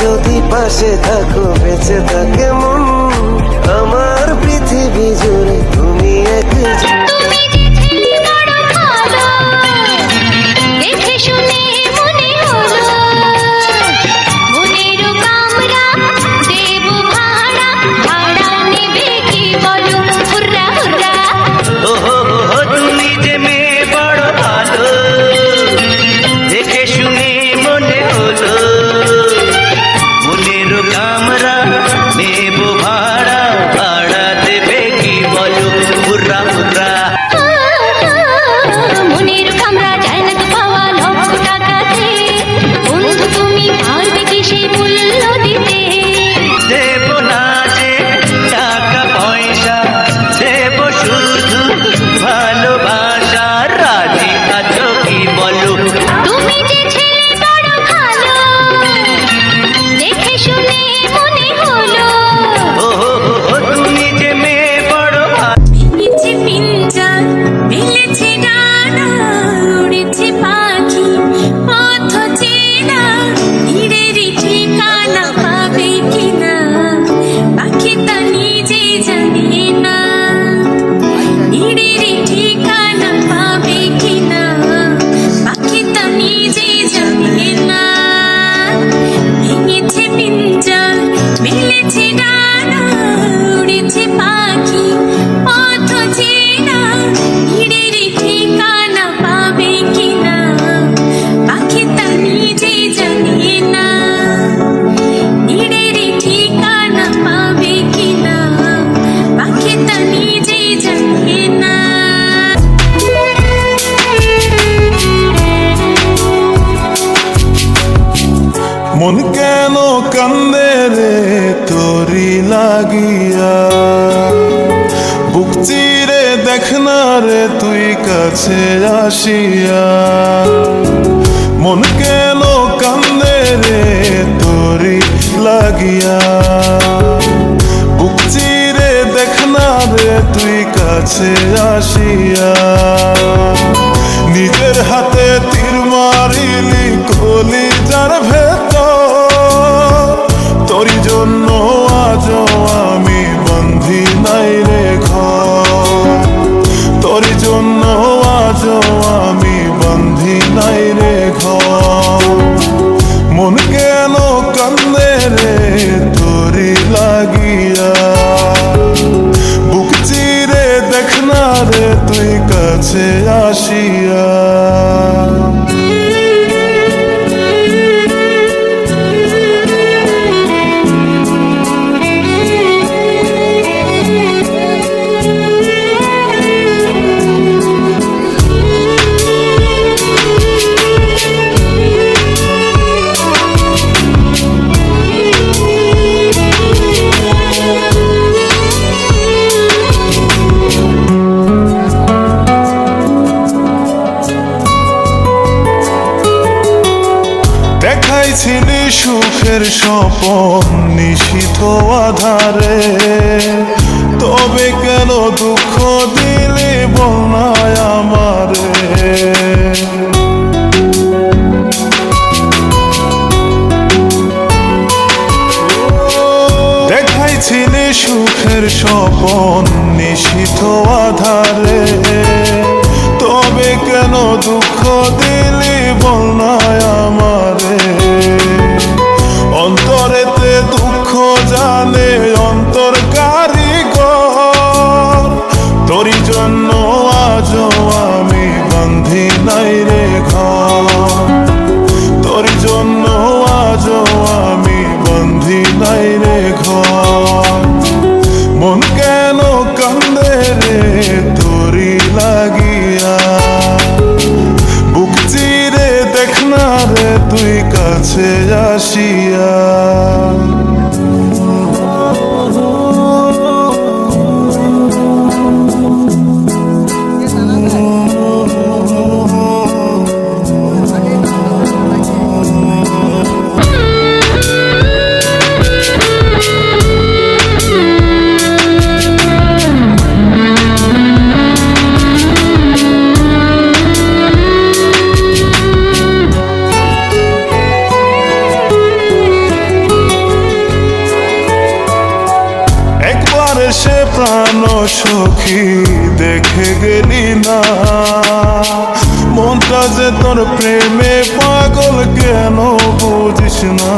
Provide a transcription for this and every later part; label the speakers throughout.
Speaker 1: যদি পাশে থাকো বেঁচে থাকে মন, আমার পৃথিবী জুড়ে তুমি এক।
Speaker 2: মন কেন কান্দে রে তোরি লাগিয়া, বুক চিরে দেখ না রে তুই কাছে আসিয়া। মন কেন কান্দে রে তোরি লাগিয়া, বুক চিরে দেখ না রে তুই কাছে আসিয়া। নিজের হাতে তীর মারিলি কলিজার ভেতর, তোরি জন্য আজও আমি বন্ধি নাই রে ঘর, তোরি জন্য আজও আমি বন্ধি নাই রে ঘর। মন কেন কান্দে রে তোরি লাগিয়া, বুক চিরে দেখ না রে তুই কাছে আসিয়া। দেখাইছিলি সুখের স্বপন নিশীথ আধারে, তবে কেন দুঃখ দিলি বলনায় আমারে। দেখাইছিলি সুখের স্বপন নিশীথ আধারে, তবে কেন দুঃখ দিলি বলনায় আমারে। অন্তরেতে দুঃখ জানে অন্তর কারিগর, তোরি জন্য আজও আমি বন্ধি নাই রে ঘর, তোরি জন্য আজও আমি বন্ধি নাই রে ঘর। মন কেন কান্দে রে তোরি লাগিয়া, বুক চিরে দেখ না রে সখী দেখে গেলি না, মনটা যে তোর প্রেমে পাগল কেন বুঝিস না।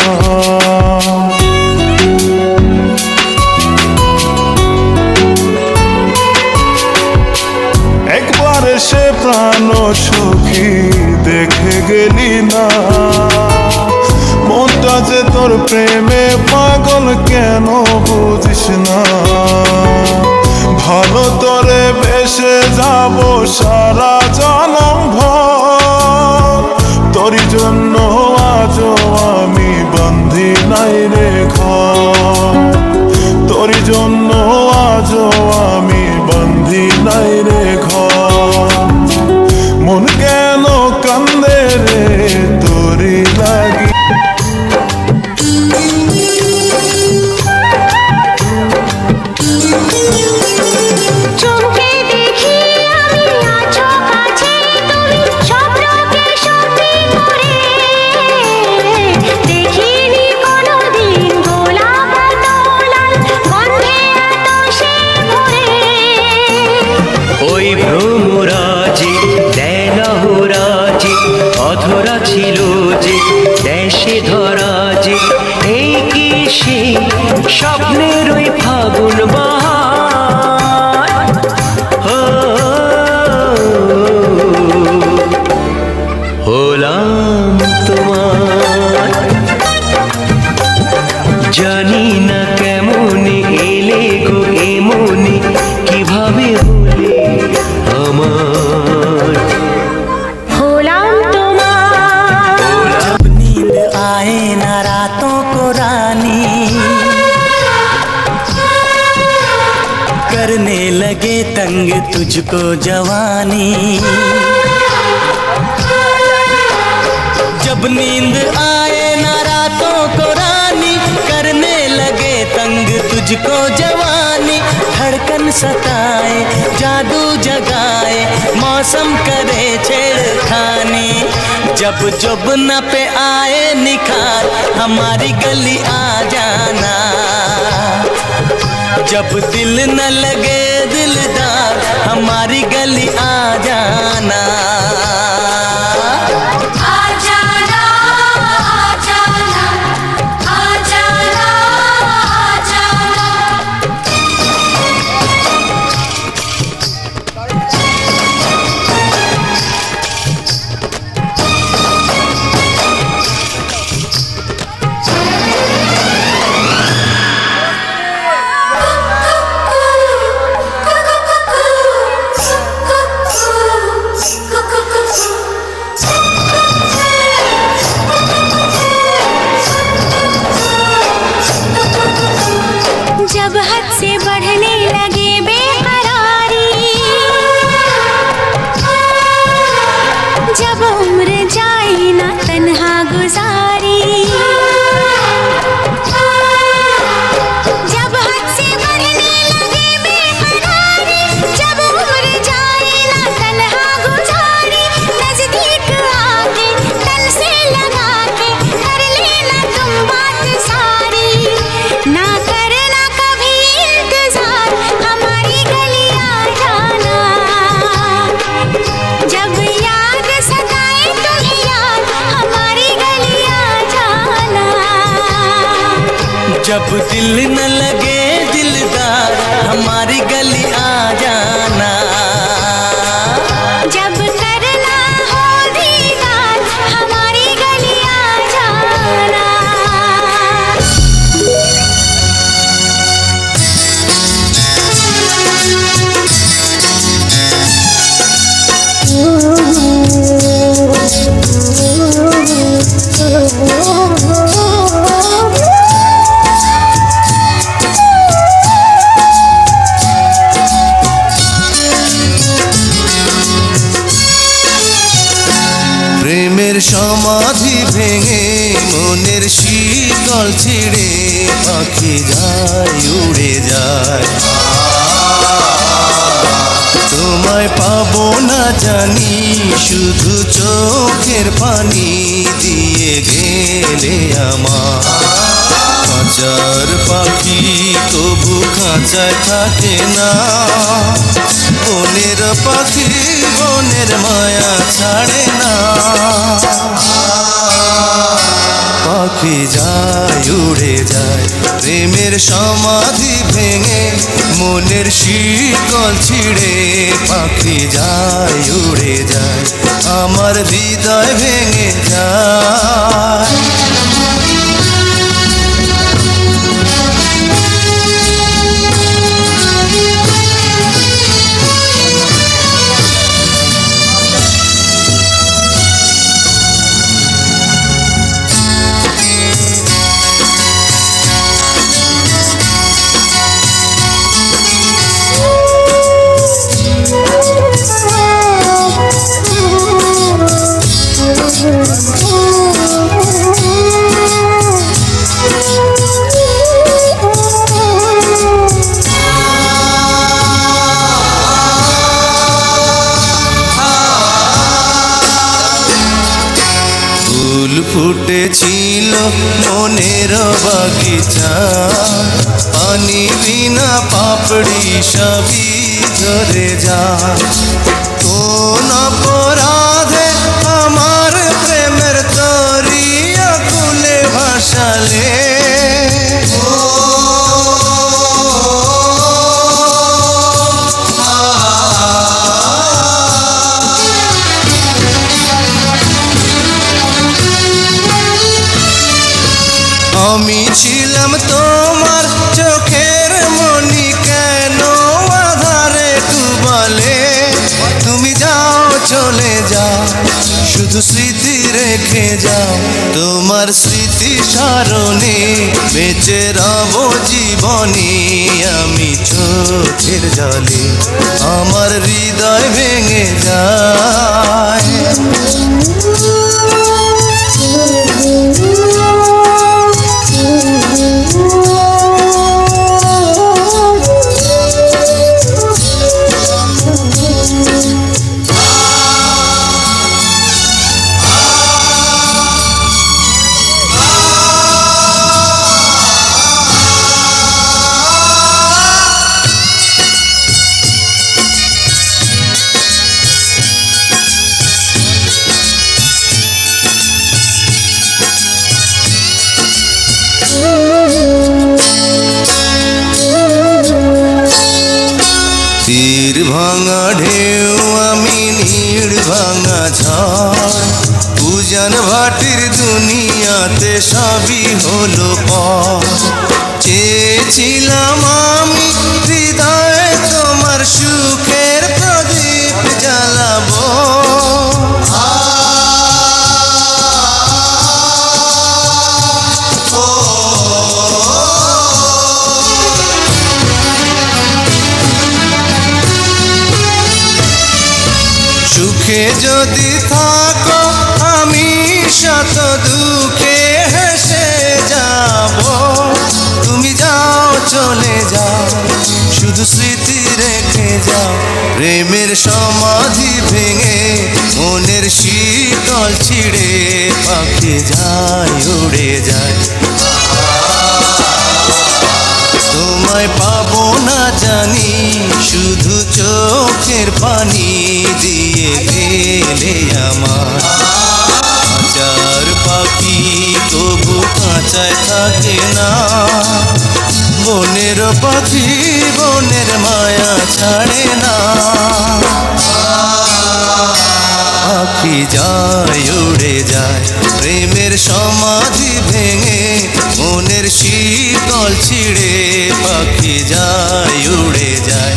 Speaker 2: একবার এসে প্রাণ সখী দেখে গেলি না, মনটা যে তোর প্রেমে পাগল কেন বুঝিস না। ভালো তোরে বেসে যাব সারা জনম ভর, তোরই জন্য আজও আমি বান্ধি নাই রে ঘর, তোরই জন্য আজও আমি বান্ধি নাই রে ঘর। মন কেন কান্দে রে তোরি লাগি।
Speaker 3: অধরা ছিল যে দেশে ধরা যে, এই কি সে স্বপ্নের ওই ফাগুন বাহার। হলাম তোমার, জানি না কেমন এলে গো এমনি, কিভাবে হলে আমার।
Speaker 4: आए ना रातों को रानी, करने लगे तंग तुझको जवानी। जब नींद आए ना रातों को रानी, करने लगे तंग तुझको जवानी। धड़कन सताए जादू जगाए, मौसम करे छेड़खानी। जब जब न पे आए निखार, हमारी गली आ जाना। जब दिल न लगे दिलदार, हमारी गली आ जाना।
Speaker 5: जब हद से बढ़ने लगे बेकरारी, जब उम्र जाए ना तन्हा गुजारी। जब हद से बढ़ने लगे बेकरारी, जब उम्र जाए ना तन्हा गुजारी। नजदीक आके तन से लगा के कर लेना तुम बात सारी। ना करना कभी इंतजार, हमारी गली आ जाना। जब याद सताए तुम्हें यार, हमारी गली आ जाना।
Speaker 4: जब दिल न लगे दिलदार, हमारी गली आ जाना।
Speaker 5: जब करना हो दीदार, हमारी गली आ जाना।
Speaker 1: প্রেমের সমাধি ভেঙে মনের শীতল ছিঁড়ে পাখি যায় উড়ে যায়। তোমায় পাবো না জানি, শুধু চোখের পানি দিয়ে গেলে আমার।
Speaker 6: হাজার পাখি তবু খাঁচায় থাকে না, বনের পাখি বনের মায়া ছাড়ে না। পাখি যায় উড়ে যায় প্রেমের সমাধি ভেঙে, মনের শিকল ছিঁড়ে পাখি যায় উড়ে যায়, আমার হৃদয় ভেঙে যায়। ফুল ফুটেছিল মনের বাগিচা, পানি বিনা পাপড়ি সবই ঝরে যায়। কোন অপরাধে আমার প্রেমের তরি আকুলে ভাসালে, আমি ছিলাম তোমার চোখের মনি, কেন আধারে ডুবালে? তুমি যাও চলে যাও, শুধু স্মৃতি রেখে যাও, তোমার স্মৃতি স্মরণে বেঁচে রব জীবনে। আমি চোখের জলে আমার হৃদয় ভেঙে যায়। তীর ভাঙা ঢেউ আমি নীড় ভাঙা ঝড়, উজান ভাটির দুনিয়াতে সবই হলো পর। চেয়েছিলাম আমি হৃদয়ে তোমার সুখের প্রদীপ জ্বালাবো, সুখে যদি থাকো আমি শত দুঃখে হেসে যাব। তুমি যাও চলে যাও, শুধু স্মৃতি রেখে যাও, প্রেমের সমাধি ভেঙে মনের শীতল ছিঁড়ে পাখি যায় উড়ে যায়। তোমায় পাবো না জানি, শুধু চোখের পানি দিয়ে গেলে আমার। হাজার পাখি তবু কাঁচায় থাকে না, বনের পাখি বনের মায়া ছাড়ে না। পাখি যায় উড়ে যায় প্রেমের সমাধি ভেঙে, মনের শীতল ছিঁড়ে পাখি যায় উড়ে যায়,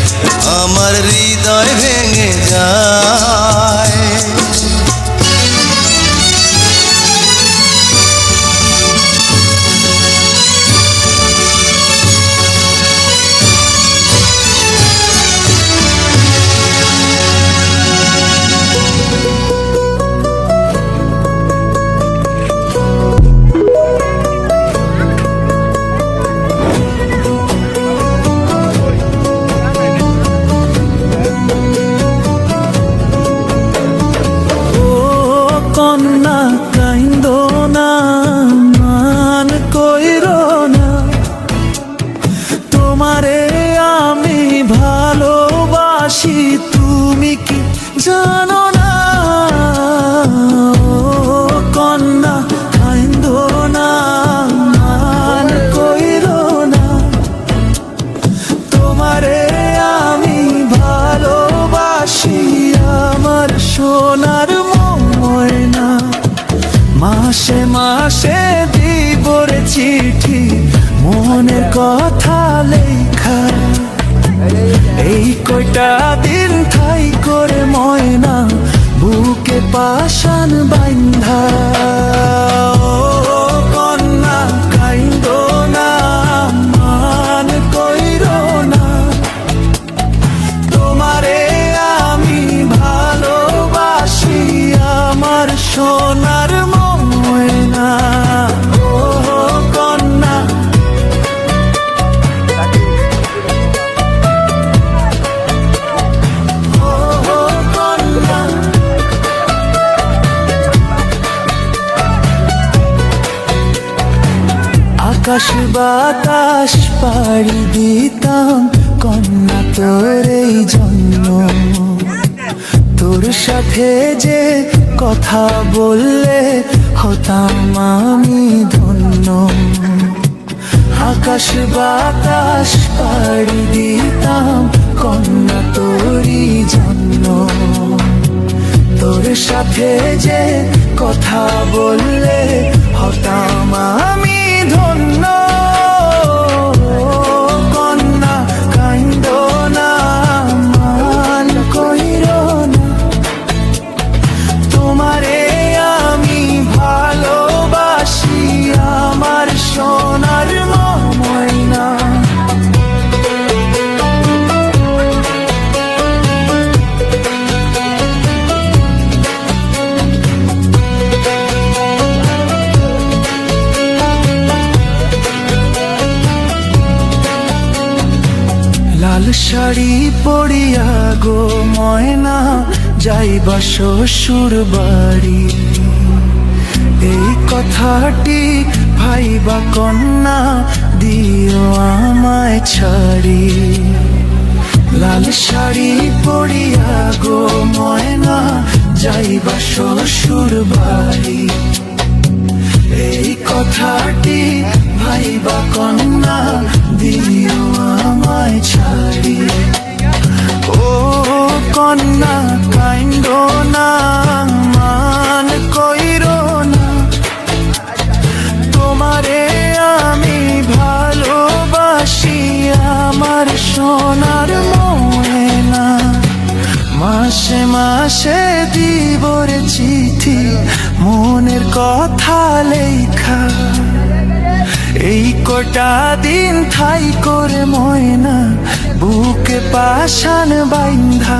Speaker 6: আমার হৃদয় ভেঙে যায়। ভালোবাসি তুমি কি জানো না? ও কন্যা কাইন্দো না, মান কইরো না, তোমারে আমি ভালোবাসি আমার সোনার ময়না। মাসে মাসে দিব রে চিঠি মনের কথা লেখা, এই কয়টা দিন ঠাই করে ময়না বুকে পাশান বাইন্ধা। ও কন্যা কাইন্দো না, মান কইরো না, তোমারে আমি ভালোবাসি আমার সোনার ময়না। ও কন্যা আকাশ বাতাস পাড়ি দিতাম কন্যা তোর এই জন্য, তোর সাথে যে কথা বললে হতাম আমি ধন্য। আকাশ বাতাস পাড়ি দিতাম কন্যা তোরই জন্য, তোর সাথে যে কথা বললে হতাম আমি ধন্য। কন্যা কাইন্দো না, মান কইরো না, তোমারে আমি ভালোবাসি আমার সোনার ময়না। লাল শাড়ি পরিয়া গো ময়না যাইবা শ্বশুর বাড়ি, এই কথাটি ভাইবা কন্যা দিও আমায় ছাড়ি। লাল শাড়ি পরিয়া গো ময়না যাইবা শ্বশুর বাড়ি, এই কথাটি ভাইবা কন্যা দিও আমায় ছাড়ি। ও কন্যা কাইন্দো না, মান কইরো না, তোমারে আমি ভালোবাসি আমার সোনার ময়না। মাসে মাসে দিব রে চিঠি মনের কথা লেখা, এই কটা দিন ঠাই করে ময়না বুকে পাশান বাইন্ধা।